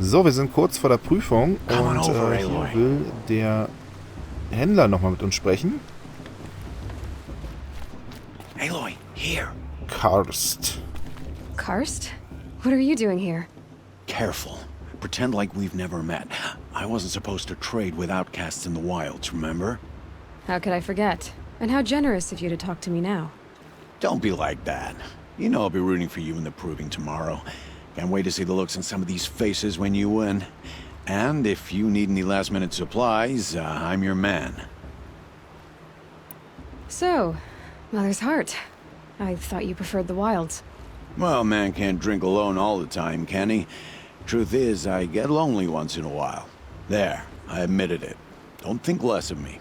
So, wir sind kurz vor der Prüfung und hier will der Händler nochmal mit uns sprechen. Aloy, here. Karst. Karst? What are you doing here? Careful. Pretend like we've never met. I wasn't supposed to trade with outcasts in the wilds, remember? How could I forget? And how generous of you to talk to me now. Don't be like that. You know I'll be rooting for you in the proving tomorrow. Can't wait to see the looks on some of these faces when you win. And if you need any last-minute supplies, I'm your man. So, Mother's Heart. I thought you preferred the wilds. Well, man can't drink alone all the time, can he? Truth is, I get lonely once in a while. There, I admitted it. Don't think less of me.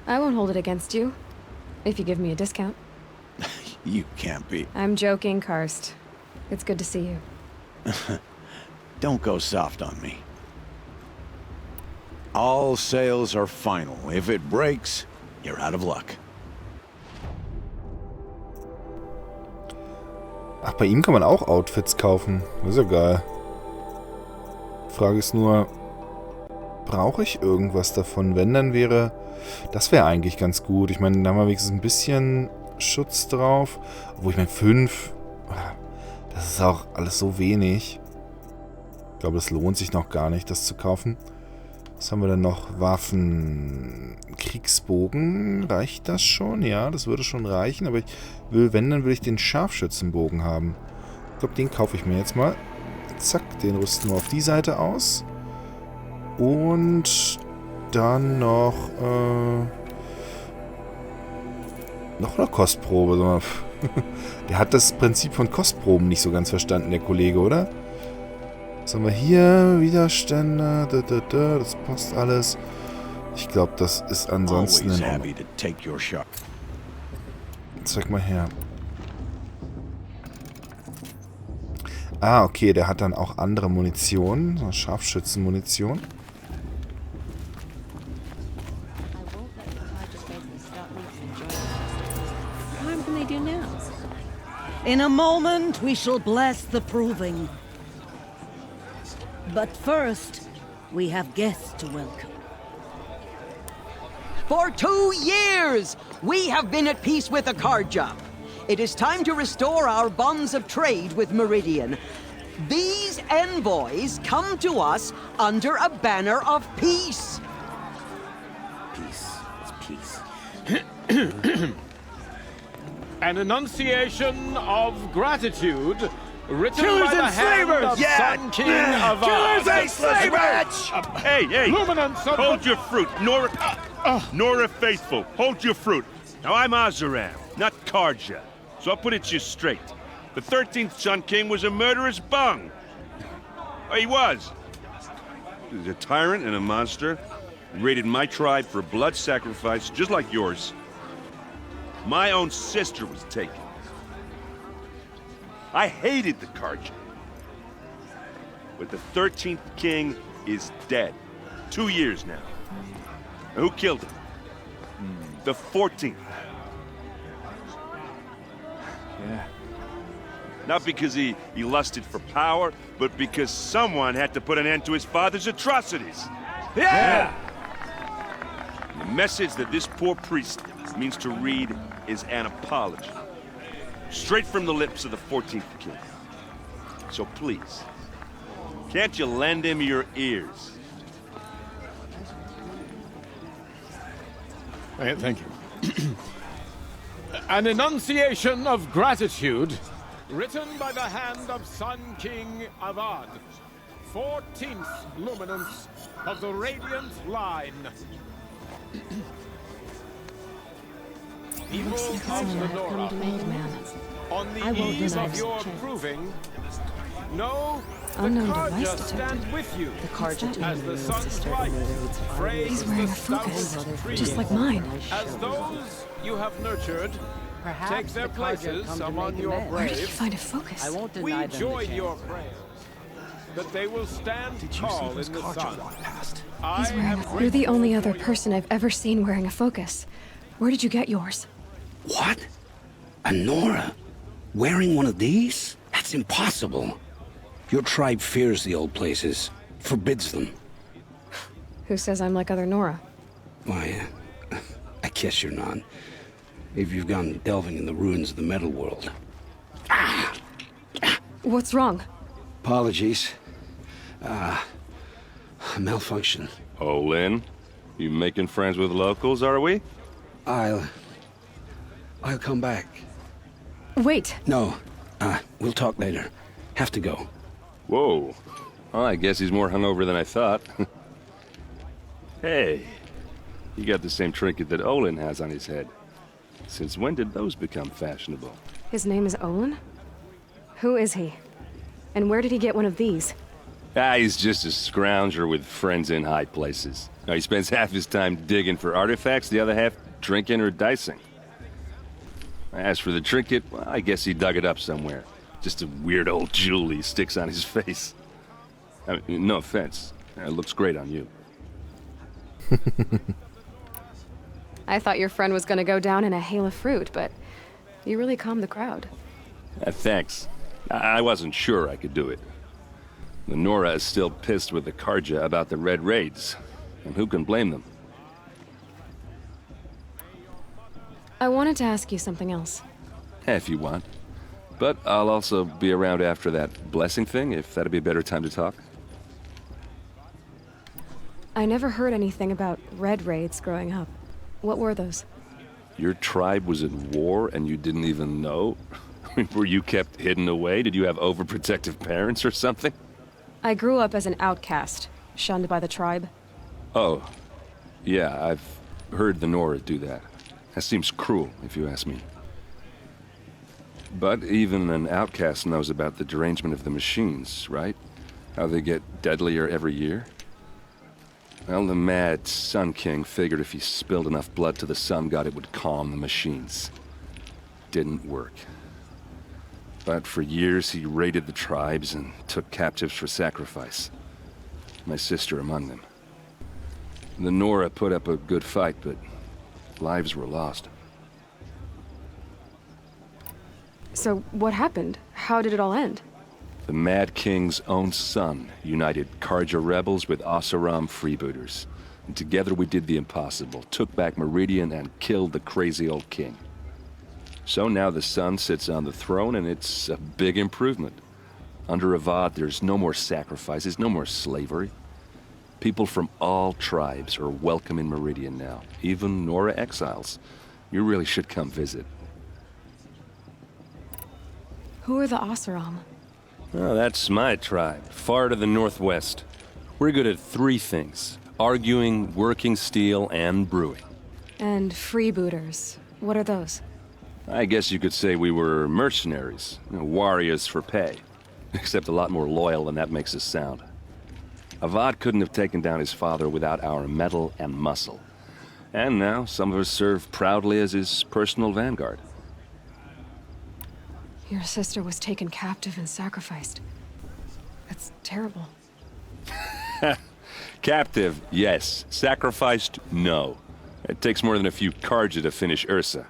I won't hold it against you. If you give me a discount. You can't be. I'm joking, Karst. It's good to see you. Don't go soft on me. All sales are final. If it breaks, you're out of luck. Ach, bei ihm kann man auch Outfits kaufen. Das ist ja geil. Frage ist nur, brauche ich irgendwas davon? Wenn, dann wäre... Das wäre eigentlich ganz gut. Ich meine, da haben wir wenigstens ein bisschen Schutz drauf. Obwohl, ich meine, 5... Das ist auch alles so wenig. Ich glaube, es lohnt sich noch gar nicht, das zu kaufen. Was haben wir denn noch? Waffen. Kriegsbogen. Reicht das schon? Ja, das würde schon reichen. Aber ich will, wenn, dann will ich den Scharfschützenbogen haben. Ich glaube, den kaufe ich mir jetzt mal. Zack, den rüsten wir auf die Seite aus. Und dann noch eine Kostprobe. Der hat das Prinzip von Kostproben nicht so ganz verstanden, der Kollege, oder? Was haben wir hier? Widerstände. Das passt alles. Ich glaube, das ist ansonsten in Ordnung. Zeig mal her. Ah, okay, der hat dann auch andere Munition. So Scharfschützenmunition. In a moment, we shall bless the proving. But first, we have guests to welcome. For 2 years, we have been at peace with Akarja. It is time to restore our bonds of trade with Meridian. These envoys come to us under a banner of peace. Peace. It's peace. An enunciation of gratitude written Killers by the and hand slavers! of Sun King of Killers and slavers! Hey! Luminance of Hold your fruit, Nora Faithful. Hold your fruit. Now I'm Azaram, not Karja. So I'll put it to you straight. The 13th Sun King was a murderous bung. Oh, he was. He was a tyrant and a monster. He raided my tribe for blood sacrifice, just like yours. My own sister was taken. I hated the Karja. But the 13th king is dead. 2 years now. And who killed him? The 14th. Yeah. Not because he lusted for power, but because someone had to put an end to his father's atrocities. Yeah! The message that this poor priest means to read is an apology. Straight from the lips of the 14th king. So please, can't you lend him your ears? Thank you. An enunciation of gratitude written by the hand of Sun King Avad, 14th luminance of the Radiant Line. People of the Nora, on the eve of your proving, know the Karja stand with you. The Karja as the sun's light frames He's wearing the a focus, stoutest trees. just like mine. As those you have nurtured take their places among your Where did you braves, find a focus? we join your prayers that they will stand tall in the sun. He's wearing a... You're the only other person I've ever seen wearing a focus. Where did you get yours? What? A Nora? Wearing one of these? That's impossible. Your tribe fears the old places. forbids them. Who says I'm like other Nora? Why, I guess you're not. If you've gone delving in the ruins of the metal world. What's wrong? Apologies. Malfunction. Oh, Lynn? You making friends with locals, are we? I'll come back. Wait. No, we'll talk later. Have to go. Whoa. Well, I guess he's more hungover than I thought. Hey, you got the same trinket that Olin has on his head. Since when did those become fashionable? His name is Olin? Who is he? And where did he get one of these? He's just a scrounger with friends in high places. Now, he spends half his time digging for artifacts, the other half drinking or dicing. As for the trinket, well, I guess he dug it up somewhere. Just a weird old jewel he sticks on his face. I mean, no offense. It looks great on you. I thought your friend was gonna go down in a hail of fruit, but you really calmed the crowd. Thanks. I wasn't sure I could do it. The Nora is still pissed with the Karja about the Red Raids, and who can blame them? I wanted to ask you something else. If you want. But I'll also be around after that blessing thing, if that'd be a better time to talk. I never heard anything about Red Raids growing up. What were those? Your tribe was at war and you didn't even know? Were you kept hidden away? Did you have overprotective parents or something? I grew up as an outcast, shunned by the tribe. Oh, yeah, I've heard the Nora do that. That seems cruel, if you ask me. But even an outcast knows about the derangement of the machines, right? How they get deadlier every year? Well, the mad Sun King figured if he spilled enough blood to the Sun God, it would calm the machines. Didn't work. But for years, he raided the tribes and took captives for sacrifice. My sister among them. The Nora put up a good fight, but lives were lost. So what happened? How did it all end? The Mad King's own son united Karja rebels with Oseram freebooters. And together we did the impossible, took back Meridian and killed the crazy old king. So now the son sits on the throne and it's a big improvement. Under Avad, there's no more sacrifices, no more slavery. People from all tribes are welcome in Meridian now, even Nora exiles. You really should come visit. Who are the Oseram? Oh, that's my tribe, far to the northwest. We're good at three things: arguing, working steel, and brewing. And freebooters. What are those? I guess you could say we were mercenaries, warriors for pay. Except a lot more loyal than that makes us sound. Avad couldn't have taken down his father without our metal and muscle. And now some of us serve proudly as his personal vanguard. Your sister was taken captive and sacrificed. That's terrible. Captive, yes. Sacrificed, no. It takes more than a few Karja to finish Ursa.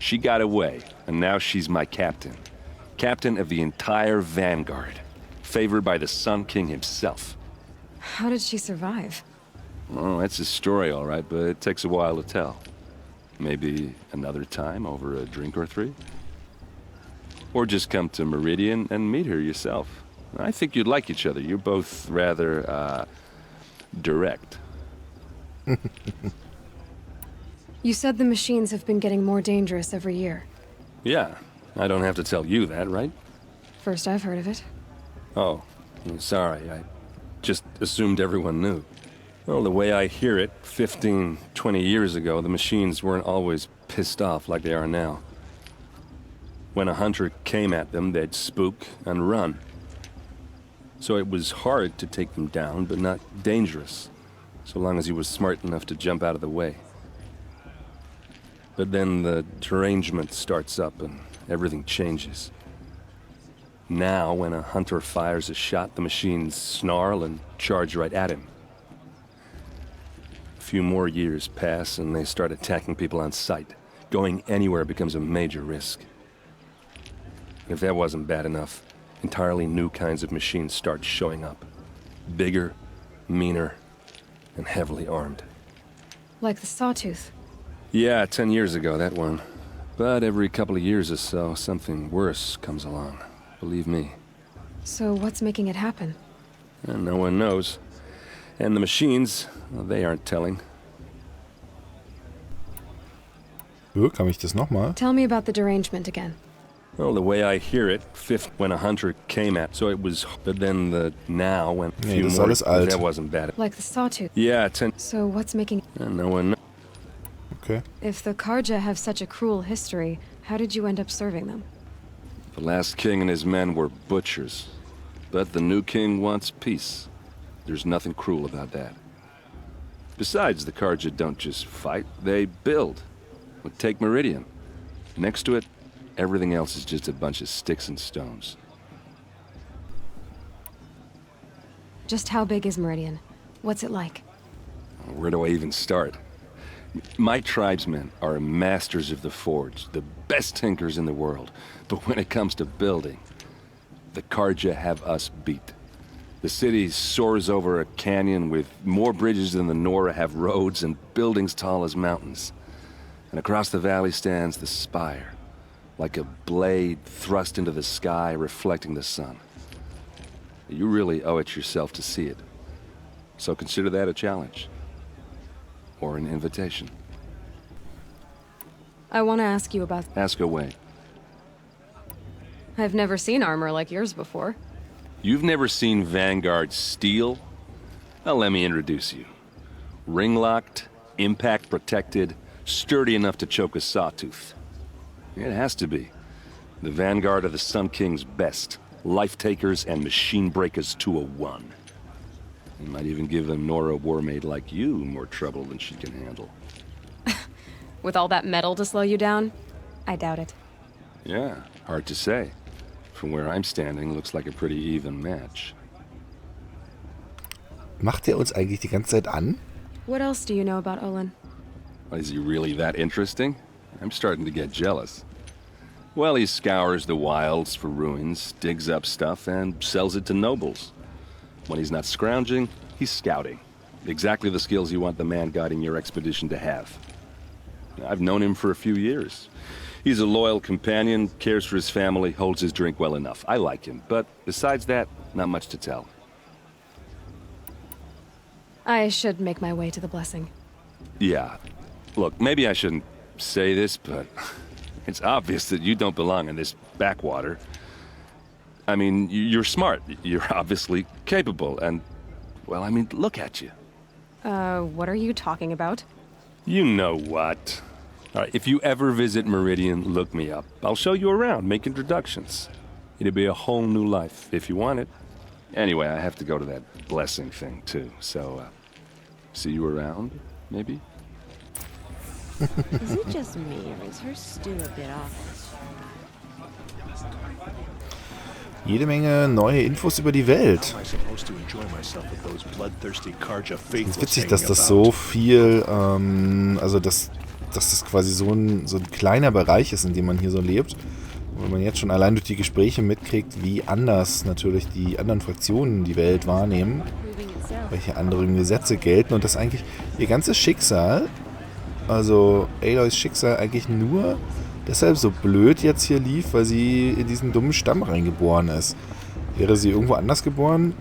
She got away, and now she's my captain. Captain of the entire vanguard. Favored by the Sun King himself. How did she survive? Oh, that's a story, all right, but it takes a while to tell. Maybe another time over a drink or three? Or just come to Meridian and meet her yourself. I think you'd like each other. You're both rather, direct. You said the machines have been getting more dangerous every year. Yeah, I don't have to tell you that, right? First I've heard of it. Oh, I'm sorry. I just assumed everyone knew. Well, the way I hear it, 15, 20 years ago, the machines weren't always pissed off like they are now. When a hunter came at them, they'd spook and run. So it was hard to take them down, but not dangerous, so long as he was smart enough to jump out of the way. But then the derangement starts up and everything changes. Now, when a hunter fires a shot, the machines snarl and charge right at him. A few more years pass and they start attacking people on sight. Going anywhere becomes a major risk. If that wasn't bad enough, entirely new kinds of machines start showing up. Bigger, meaner, and heavily armed. Like the Sawtooth. Yeah, 10 years ago, that one. But every couple of years or so, something worse comes along. Believe me. So what's making it happen? And no one knows. And the machines, well, they aren't telling. Kann mich das nochmal? Tell me about the derangement again. Well, the way I hear it, fifth when a hunter came at, so it was, but then the now when a few das ist more, alles alt. that wasn't bad. Like the Sawtooth. Yeah, 10. So what's making... And no one knows. Okay. If the Karja have such a cruel history, how did you end up serving them? The last king and his men were butchers. But the new king wants peace. There's nothing cruel about that. Besides, the Karja don't just fight, they build. Take Meridian. Next to it, everything else is just a bunch of sticks and stones. Just how big is Meridian? What's it like? Where do I even start? My tribesmen are masters of the forge, the best tinkers in the world. But when it comes to building, the Karja have us beat. The city soars over a canyon with more bridges than the Nora have roads and buildings tall as mountains. And across the valley stands the spire, like a blade thrust into the sky reflecting the sun. You really owe it yourself to see it. So consider that a challenge. Or an invitation. I want to ask you about... Ask away. I've never seen armor like yours before. You've never seen Vanguard steel? Well, let me introduce you. Ring-locked, impact-protected, sturdy enough to choke a sawtooth. It has to be. The Vanguard of the Sun King's best. Life-takers and machine breakers to a one. You might even give a Nora warmaid like you more trouble than she can handle. With all that metal to slow you down? I doubt it. Yeah, hard to say. From where I'm standing, looks like a pretty even match. Macht uns eigentlich die ganze Zeit an? What else do you know about Olin? Is he really that interesting? I'm starting to get jealous. Well, he scours the wilds for ruins, digs up stuff, and sells it to nobles. When he's not scrounging, he's scouting. Exactly the skills you want the man guiding your expedition to have. I've known him for a few years. He's a loyal companion, cares for his family, holds his drink well enough. I like him, but besides that, not much to tell. I should make my way to the blessing. Yeah. Look, maybe I shouldn't say this, but it's obvious that you don't belong in this backwater. I mean, you're smart. You're obviously capable, and, well, I mean, look at you. What are you talking about? You know what. All right, if you ever visit Meridian, look me up. I'll show you around, make introductions. It'll be a whole new life, if you want it. Anyway, I have to go to that blessing thing, too, so, see you around, maybe? Is it just me, or is her stew a bit off? Jede Menge neue Infos über die Welt. Es ist witzig, dass das so viel, also dass das quasi so ein kleiner Bereich ist, in dem man hier so lebt. Und wenn man jetzt schon allein durch die Gespräche mitkriegt, wie anders natürlich die anderen Fraktionen die Welt wahrnehmen, welche anderen Gesetze gelten und dass eigentlich ihr ganzes Schicksal, also Aloys Schicksal eigentlich nur deshalb so blöd jetzt hier lief, weil sie in diesen dummen Stamm reingeboren ist. Wäre sie irgendwo anders geboren,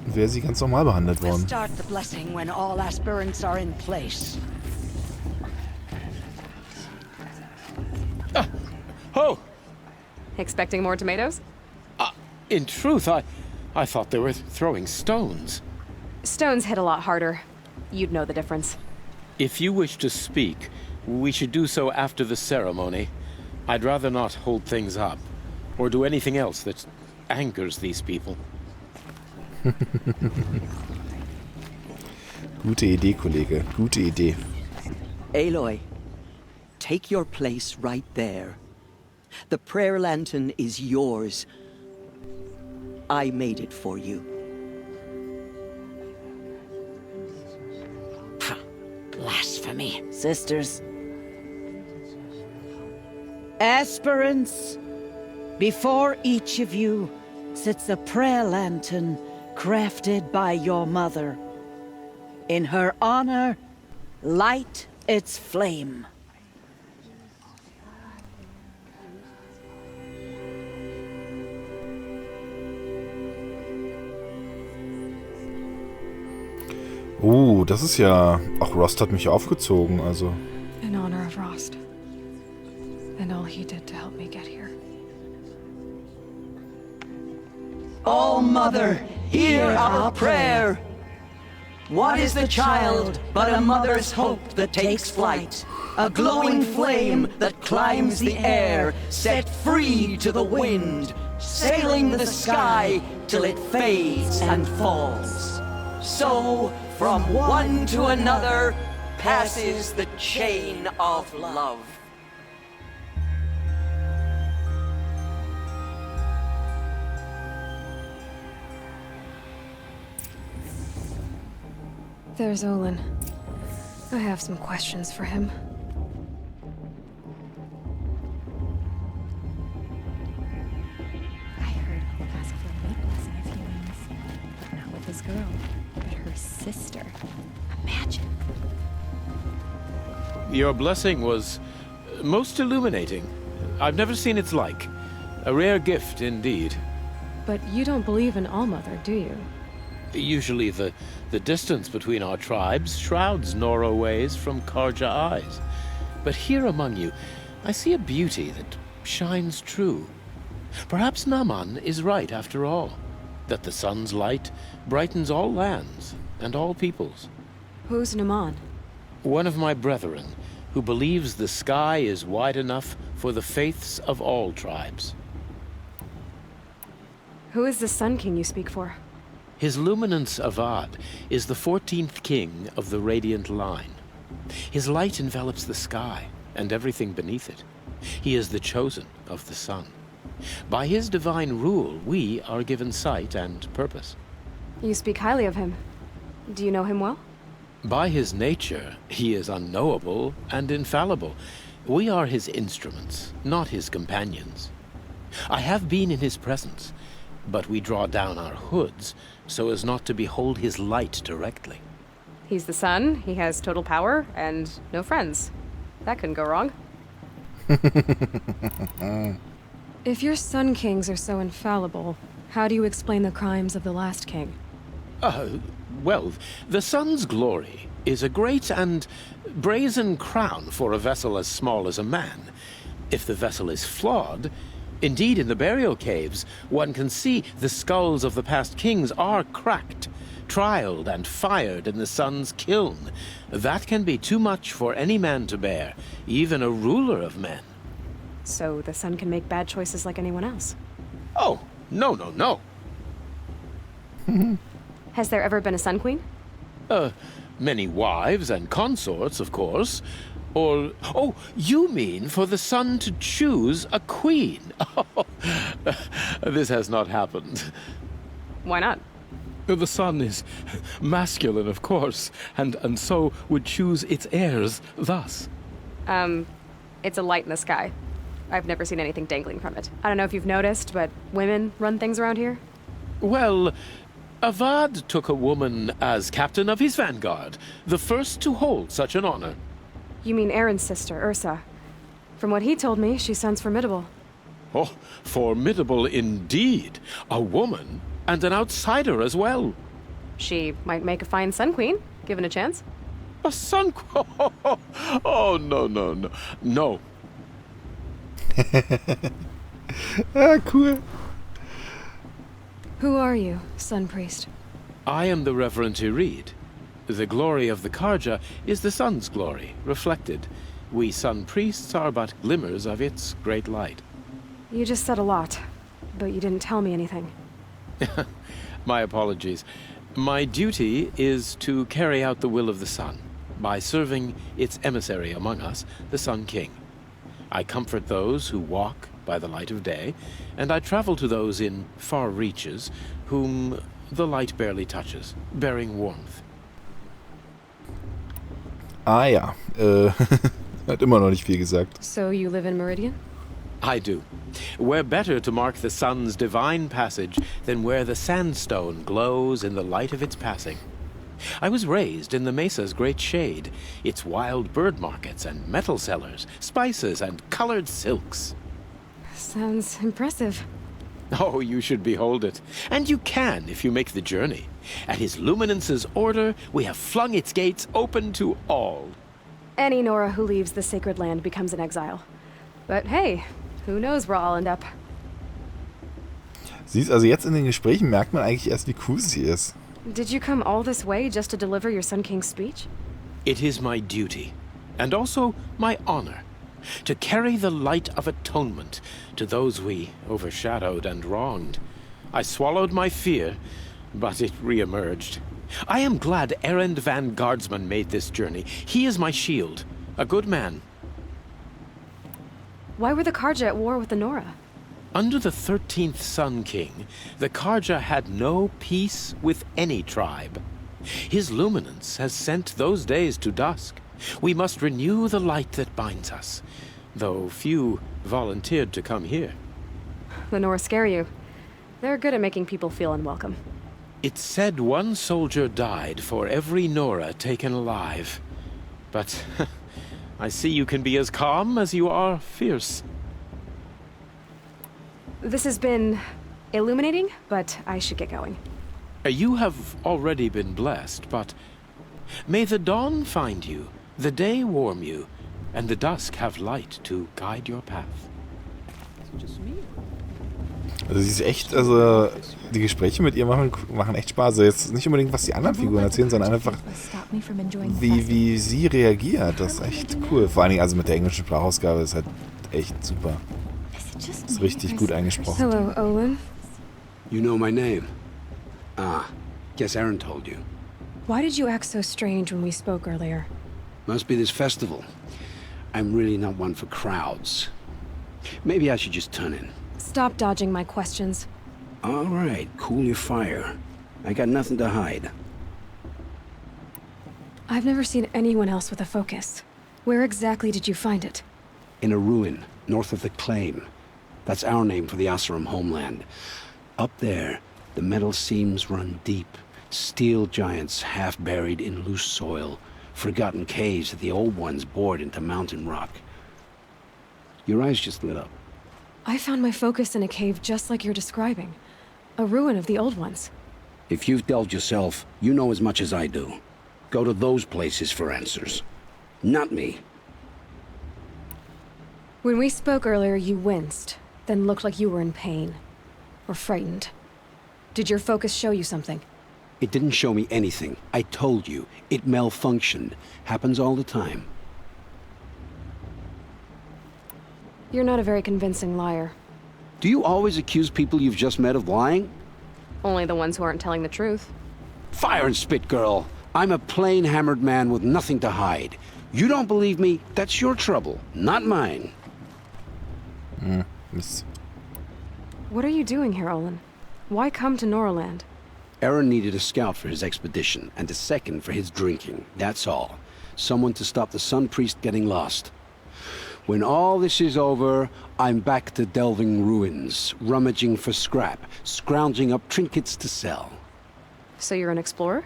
wäre sie ganz normal behandelt worden. Start the blessing when all aspirants are in place. Oh! Expecting more tomatoes? In truth, I thought they were throwing stones. Stones hit a lot harder. You'd know the difference. If you wish to speak, we should do so after the ceremony. I'd rather not hold things up, or do anything else that angers these people. Gute Idee, Kollege. Gute Idee. Aloy, take your place right there. The prayer lantern is yours. I made it for you. Blasphemy. Sisters. Aspirants, before each of you sits a prayer lantern crafted by your mother. In her honor, light its flame. Das ist ja... Ach, Rost hat mich aufgezogen, also... In honor of Rost. And all he did to help me get here. Oh, Mother, hear our prayer. What is the child but a mother's hope that takes flight? A glowing flame that climbs the air, set free to the wind, sailing the sky till it fades and falls. So, from one to another, passes the chain of love. There's Olin. I have some questions for him. I heard Olaf's flirting blessing a few wings. But not with his girl, but her sister. Imagine. Your blessing was most illuminating. I've never seen its like. A rare gift indeed. But you don't believe in Allmother, do you? Usually the distance between our tribes shrouds Nora ways from Karja eyes. But here among you, I see a beauty that shines true. Perhaps Naman is right after all, that the sun's light brightens all lands and all peoples. Who's Naman? One of my brethren, who believes the sky is wide enough for the faiths of all tribes. Who is the Sun King you speak for? His luminance Avad is the 14th king of the Radiant Line. His light envelops the sky and everything beneath it. He is the chosen of the sun. By his divine rule, we are given sight and purpose. You speak highly of him. Do you know him well? By his nature, he is unknowable and infallible. We are his instruments, not his companions. I have been in his presence, but we draw down our hoods so as not to behold his light directly. He's the sun, he has total power, and no friends. That couldn't go wrong. If your Sun Kings are so infallible, how do you explain the crimes of the last king? Well, the sun's glory is a great and brazen crown for a vessel as small as a man. If the vessel is flawed, indeed, in the burial caves, one can see the skulls of the past kings are cracked, trialed and fired in the sun's kiln. That can be too much for any man to bear, even a ruler of men. So the sun can make bad choices like anyone else? Oh, no. Has there ever been a Sun Queen? Many wives and consorts, of course. Or, oh, you mean for the sun to choose a queen? This has not happened. Why not? The sun is masculine, of course, and so would choose its heirs thus. It's a light in the sky. I've never seen anything dangling from it. I don't know if you've noticed, but women run things around here. Well, Avad took a woman as captain of his vanguard, the first to hold such an honor. You mean Aaron's sister, Ursa. From what he told me, she sounds formidable. Oh, formidable indeed. A woman, and an outsider as well. She might make a fine Sun Queen, given a chance. A Sun Queen? Oh, no. No. Cool. Who are you, Sun Priest? I am the Reverend Irid. The glory of the Karja is the sun's glory, reflected. We sun priests are but glimmers of its great light. You just said a lot, but you didn't tell me anything. My apologies. My duty is to carry out the will of the sun, by serving its emissary among us, the Sun King. I comfort those who walk by the light of day, and I travel to those in far reaches, whom the light barely touches, bearing warmth. Ah ja, hat immer noch nicht viel gesagt. So you live in Meridian? I do. Where better to mark the sun's divine passage than where the sandstone glows in the light of its passing? I was raised in the mesa's great shade, its wild bird markets and metal cellars, spices and colored silks. Sounds impressive. Oh, you should behold it. And you can if you make the journey. At His Luminance's order, we have flung its gates open to all. Any Nora who leaves the sacred land becomes an exile. But hey, who knows where I'll end up. Siehst, also jetzt in den Gesprächen merkt man eigentlich erst, wie cool sie ist. Did you come all this way just to deliver your Sun King's speech? It is my duty, and also my honor, to carry the light of atonement to those we overshadowed and wronged. I swallowed my fear, but it re-emerged. I am glad Erend van Guardsman made this journey. He is my shield, a good man. Why were the Karja at war with the Nora? Under the 13th Sun King, the Karja had no peace with any tribe. His luminance has sent those days to dusk. We must renew the light that binds us, though few volunteered to come here. The Nora scare you. They're good at making people feel unwelcome. It's said one soldier died for every Nora taken alive. But I see you can be as calm as you are fierce. This has been illuminating, but I should get going. You have already been blessed, but may the dawn find you, the day warm you, and the dusk have light to guide your path. Also sie ist echt, also die Gespräche mit ihr machen echt Spaß. Also jetzt nicht unbedingt, was die anderen Figuren erzählen, sondern einfach, wie sie reagiert. Das ist echt cool. Vor allen Dingen also mit der englischen Sprachausgabe ist halt echt super. Ist richtig gut eingesprochen. Hello, Olin. You know my name? Ah, guess Aaron told you. Why did you act so strange when we spoke earlier? Must be this festival. I'm really not one for crowds. Maybe I should just turn in. Stop dodging my questions. All right, cool your fire. I got nothing to hide. I've never seen anyone else with a focus. Where exactly did you find it? In a ruin, north of the Claim. That's our name for the Asuram homeland. Up there, the metal seams run deep. Steel giants half buried in loose soil. Forgotten caves that the old ones bored into mountain rock. Your eyes just lit up. I found my focus in a cave just like you're describing. A ruin of the old ones. If you've delved yourself, you know as much as I do. Go to those places for answers. Not me. When we spoke earlier, you winced, then looked like you were in pain. Or frightened. Did your focus show you something? It didn't show me anything. I told you. It malfunctioned. Happens all the time. You're not a very convincing liar. Do you always accuse people you've just met of lying? Only the ones who aren't telling the truth. Fire and spit, girl. I'm a plain hammered man with nothing to hide. You don't believe me? That's your trouble, not mine. What are you doing here, Olin? Why come to Noraland? Aaron needed a scout for his expedition, and a second for his drinking. That's all. Someone to stop the Sun Priest getting lost. When all this is over, I'm back to delving ruins, rummaging for scrap, scrounging up trinkets to sell. So you're an explorer?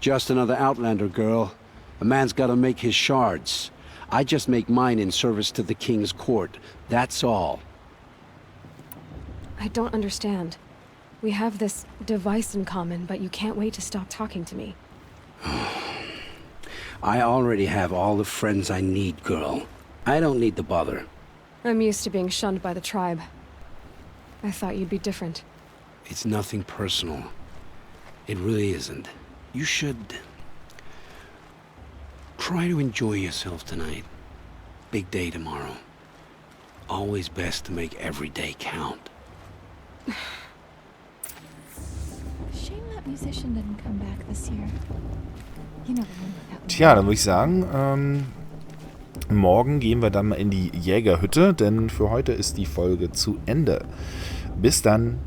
Just another Outlander, girl. A man's gotta make his shards. I just make mine in service to the King's court. That's all. I don't understand. We have this device in common, but you can't wait to stop talking to me. I already have all the friends I need, girl. I don't need the bother. I'm used to being shunned by the tribe. I thought you'd be different. It's nothing personal. It really isn't. You should try to enjoy yourself tonight. Big day tomorrow. Always best to make every day count. Shame that musician didn't come back this year. You know the one without. Tja, dann würde ich sagen, morgen gehen wir dann mal in die Jägerhütte, denn für heute ist die Folge zu Ende. Bis dann.